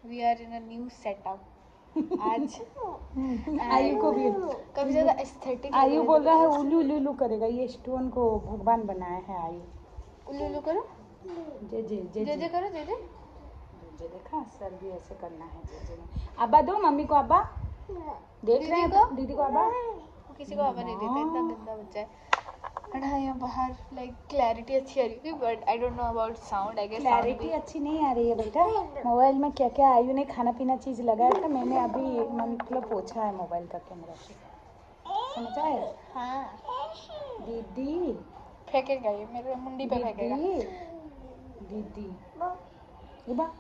We are in a new setup आज। आयु को भी काफी ज्यादा एस्थेटिक। आयु बोल रहा है उल्लू उल्लू करेगा, ये स्टोन को भगवान बनाया है आयु। उल्लू उल्लू करो, जे जे जे जे जे करो, जे जे। जे देखा सर भी ऐसे करना है जे जे में। अब्बा दो मम्मी को, अब्बा देख रहे हैं दीदी को अब्बा। किसी को आवा नहीं देता, इतना गंदा बच्चा है। एंड हाँ यहाँ बाहर लाइक क्लैरिटी अच्छी आ रही थी, but I don't know about sound. I guess clarity अच्छी नहीं आ रही है बेटा। मोबाइल में क्या क्या आयु ने खाना पीना चीज़ लगाया था, मैंने अभी मतलब पोछा है मोबाइल का कैमरा से, समझ आए? हाँ दीदी फेंकेगा ये मेरे मुंडी पे फेंकेगा। दीदी बा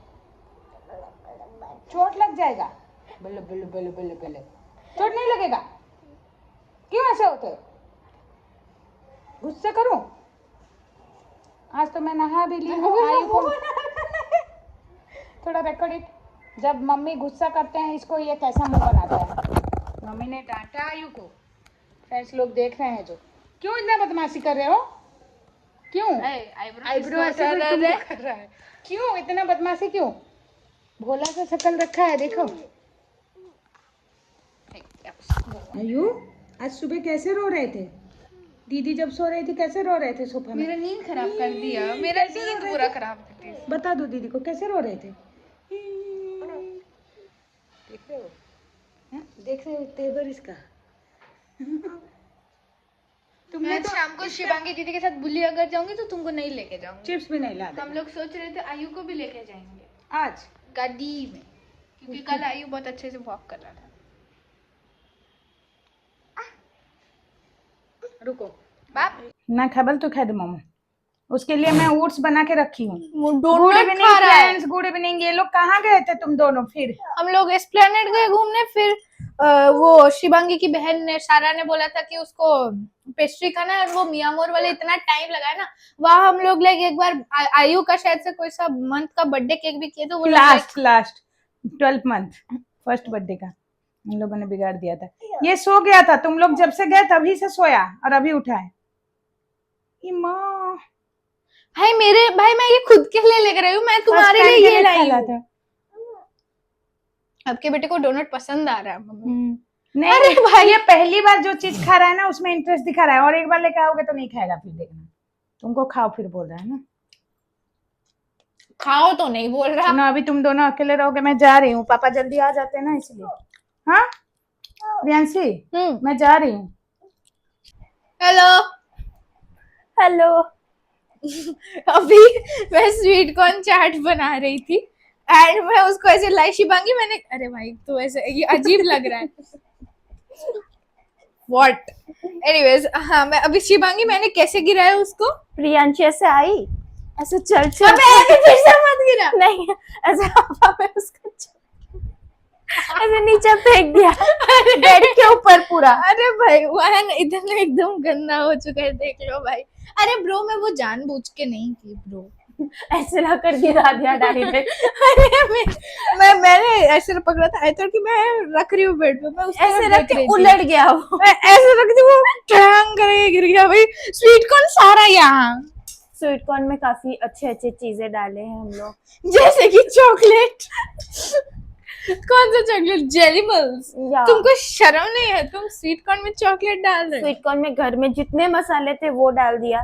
चोट लग जाएगा। बल्ले बल्ले बल्ले बल्ले बल्ले, चोट नहीं लगेगा। क्यों ऐसे होते हो? गुस्से करूं? आज तो मैं नहा भी ली हूँ। आयु को थोड़ा रिकॉर्ड इट। जब मम्मी गुस्सा करते हैं इसको ये कैसा मुंह बनाता है। मम्मी ने डांटा आयु को, फ्रेंड्स लोग देख रहे हैं जो। क्यों इतना बदमाशी कर रहे हो? क्यों आईब्रो ऐसे कर रहा है? क्यों इतना बदमाशी क्यों? भोला सा शक्ल रखा है देखो। आयु आज सुबह कैसे रो रहे थे? दीदी जब सो रही थी कैसे रो रहे थे सोफे में? मेरा नींद खराब कर दिया, मेरा नींद पूरा खराब कर दिया। बता दो दीदी को कैसे रो रहे थे। देख रहे हो? हैं? देख रहे हो तेवर इसका? मैं तो शाम को शिवांगी दीदी के साथ बुल्ली अगर जाऊंगी तो तुमको नहीं लेके जाऊंगी। चिप्स भी नहीं ला हम लोग सोच रहे थे आयु को भी लेके जाएंगे आज गाड़ी में, क्योंकि कल आयु बहुत अच्छे से वॉक कर रहा था। रुको बाप ना खबल तो खा दे मामा। उसके लिए मैं ओट्स बना के रखी हूँ। Good evening friends, good evening. ये लोग कहाँ गए थे तुम दोनों? फिर हम लोग एस्प्लेनेड गए घूमने। फिर वो शिवांगी की बहन ने सारा ने बोला था कि उसको पेस्ट्री खाना है, और वो मियामोर वाले इतना टाइम लगा है ना वहाँ। हम लोग लाइक एक बार आयु का शायद से कोई सा मंथ का बर्थडे केक भी किए थे, वो लास्ट 12 मंथ फर्स्ट बर्थडे का हम लोगों ने बिगाड़ दिया था। ये सो गया था, तुम लोग जब से गए तभी से सोया और अभी उठा है। भाई मेरे भाई मैं ये खुद के लिए लेकर आई हूँ, मैं तुम्हारे लिए ये लाई हूँ। आपके बेटे को डोनट पसंद आ रहा है मम्मी। नहीं अरे भाई ये पहली बार जो चीज खा रहा है ना उसमें इंटरेस्ट दिखा रहा है, और एक बार लेकर आओगे तो नहीं खाएगा। फिर देखना तुमको खाओ फिर बोल रहा है ना। खाओ तो नहीं बोल रहा ना, अभी तुम दोनों अकेले रहोगे। मैं जा रही हूँ, पापा जल्दी आ जाते हैं ना इसलिए। हाँ प्रियांशी मैं जा रही हूँ। हेलो हेलो अभी मैं स्वीट कॉर्न चाट बना रही थी एंड मैं उसको ऐसे लाई। शिवांगी मैंने, अरे भाई तो ऐसे ये अजीब लग रहा है व्हाट। एनीवेज हाँ मैं अभी शिवांगी मैंने कैसे गिराया उसको? प्रियांशी ऐसे आई, ऐसे चल फिर से मत गिरा। नहीं ऐसे हवा में उसको ऐसे नीचे फेंक दिया बेड के ऊपर पूरा। अरे भाई वह इधर एकदम गंदा हो चुका है, देख लो भाई। अरे ब्रो मैं वो जानबूझ के नहीं की ब्रो, ऐसे ला कर गिरा दिया डायरेक्ट। अरे मैंने ऐसे पकड़ा था, आई थॉट कि मैं रख रही हूँ बेड पे, मैं ऐसे रख के उलट गया वो। मैं ऐसे रख दी, वो टैंग करके गिर गया भाई। स्वीट कॉर्न सारा यहाँ। स्वीट कॉर्न में काफी अच्छे अच्छे चीजें डाले हैं हम लोग, जैसे कि चॉकलेट। कौन सा चॉकलेट? जेलीमल्स। तुमको शर्म नहीं है? तुम स्वीट कॉर्न में चॉकलेट डाल रहे हो? स्वीट कॉर्न में घर में जितने मसाले थे वो डाल दिया,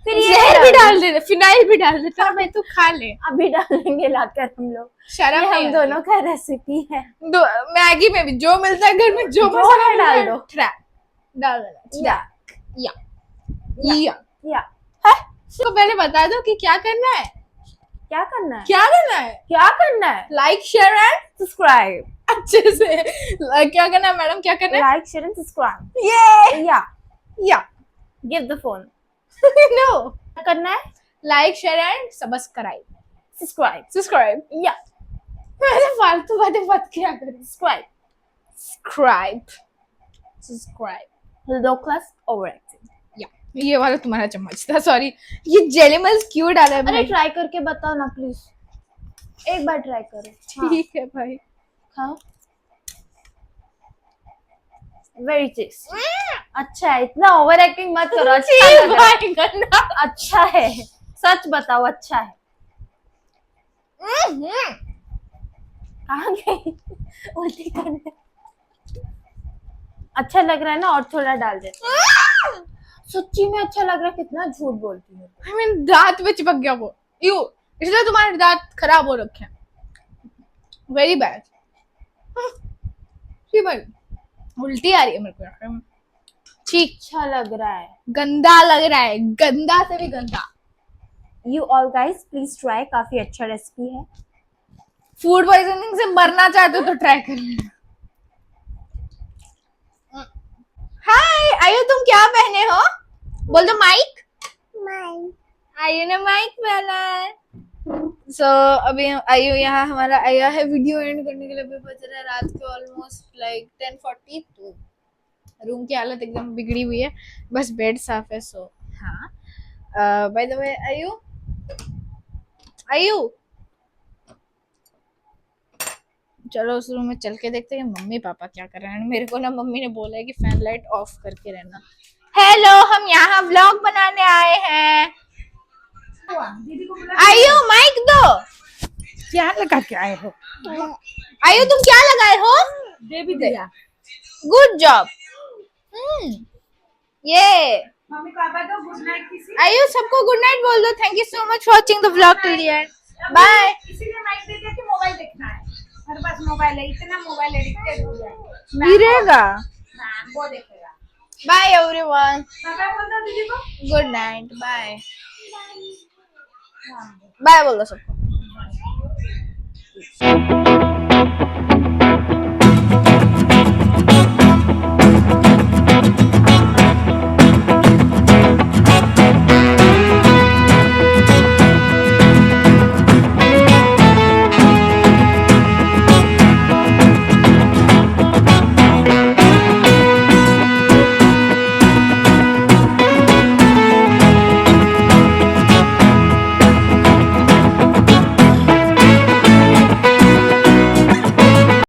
फिर ये भी डाल दे, फिनाइल भी डाल देता। भाई तू खा ले। अभी डालेंगे लाकर हम लोग। शर्म नहीं हम दोनों का रेसिपी है। मैगी में भी जो मिलता है घर में, जो मसाला डाल दो, डाल देना। या तो पहले बता दो कि क्या करना है। क्या करना है? क्या करना है? क्या करना है? Like share and subscribe. अच्छे से क्या करना है मैडम? क्या करना है? Like share and subscribe. ये या गिव द फोन। नो क्या करना है? Like share and subscribe. Subscribe या मैंने फालतू बातें मत किया कर। सब्सक्राइब लो क्लास ओवर एक्टिंग। ये वाला तुम्हारा चम्मच था, सॉरी। ये जेलीमल्स क्यों डाला है? अरे ट्राई करके बताओ ना प्लीज, एक बार ट्राई करो। ठीक है भाई खाओ। Very tasty. अच्छा है, इतना ओवर एक्टिंग मत करो। अच्छा लग रहा है। अच्छा है, सच बताओ अच्छा है। आ गई उल्टी करने। अच्छा लग रहा है ना, और थोड़ा डाल देते हैं। सच्ची में अच्छा लग रहा है, कितना झूठ बोलती है। I mean, दांत में चिपक गया वो, यू, इसलिए तुम्हारे दांत खराब हो रखे हैं, वेरी बैड। उल्टी आ रही है मेरे को, ठीक, अच्छा लग रहा है। गंदा लग रहा है, गंदा से भी गंदा। You all guys please try, काफी अच्छा रेसिपी है। फूड पॉइजनिंग से मरना चाहते हो तो ट्राई कर लेना। हाय आयु, तुम क्या पहने हो? बोल दो माइक। आयु ने माइक पहना है। सो अभी आयु यहाँ हमारा आया है वीडियो एंड करने के लिए। अभी बज रहा है रात के ऑलमोस्ट लाइक 10:42। रूम की हालत एकदम बिगड़ी हुई है, बस बेड साफ है। सो हाँ, बाय द वे आयु, आयु चलो उस रूम में चल के देखते हैं मम्मी पापा क्या कर रहे हैं। मेरे को ना मम्मी ने बोला है कि फैन लाइट ऑफ करके रहना। हेलो, हम यहाँ व्लॉग बनाने आए हैं। आयु माइक दो। क्या लगा के आए हो? आयु तुम क्या लगाए हो? दे भी दिया। Good job. ये मम्मी पापा को गुड नाइट किसी। आयु सबको गुड नाइट बोल दो। Thank you so much for watching the vlog till the end. Bye. इसीलिए माइक दे दिया कि मोबाइल देखना है। मेरे पास मोबाइल है, इतना मोबाइल एडिक्टेड हो गया है। गिरेगा। वो देखेगा। बाय एवरीवन, पापा बोल दो दीदी को गुड नाइट, बाय बाय बोल दो सबको।